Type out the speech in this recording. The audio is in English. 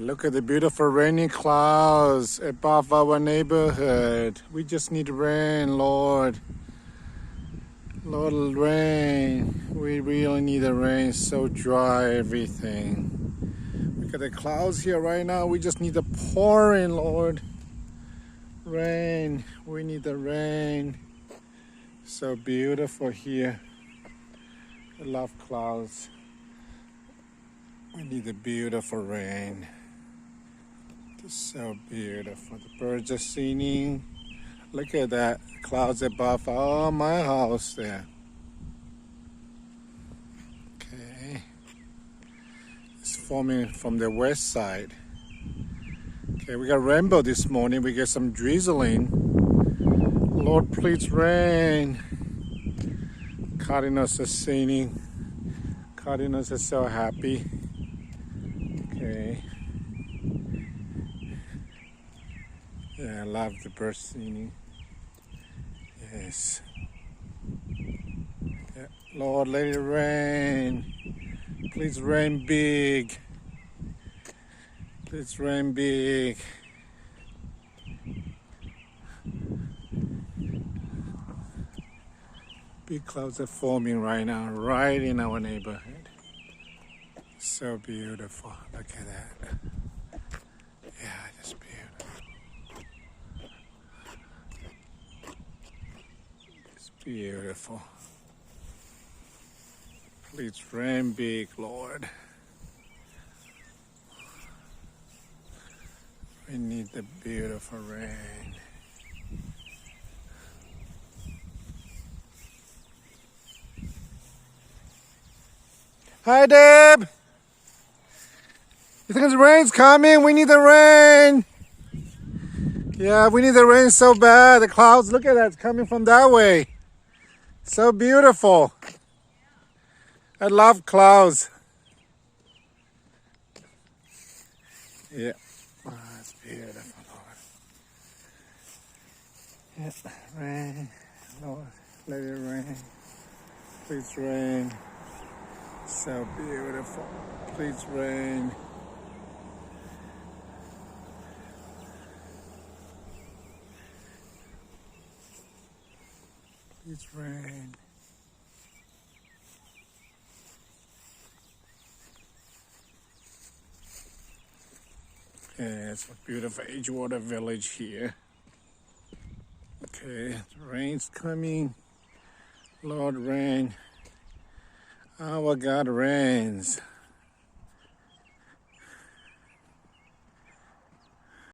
Look at the beautiful rainy clouds above our neighborhood. We just need rain, Lord. Lord, rain. We really need the rain. So dry, everything. Look at the clouds here right now. We just need the pouring, Lord. Rain. We need the rain. So beautiful here. I love clouds. We need the beautiful rain. It's so beautiful. The birds are singing. Look at that. Clouds above my house there. Okay. It's forming from the west side. Okay, we got rainbow this morning. We get some drizzling. Lord, please rain. Cardinals are singing. Cardinals are so happy. Okay. Yeah, I love the birds singing. Yes. Yeah. Lord, let it rain. Please rain big. Please rain big. Big clouds are forming right now, right in our neighborhood. So beautiful. Look at that. Yeah, just beautiful. It's beautiful. Please rain big, Lord. We need the beautiful rain. Hi, Deb. You think the rain's coming? We need the rain. Yeah, we need the rain so bad. The clouds, look at that, it's coming from that way. So beautiful. I love clouds. Yeah. Oh, that's beautiful, Lord. Yeah, rain. Lord, let it rain. Please rain. So beautiful. Please rain. Please rain. Yeah, it's a beautiful Edgewater village here. Okay, the rain's coming. Lord, rain. Our God reigns.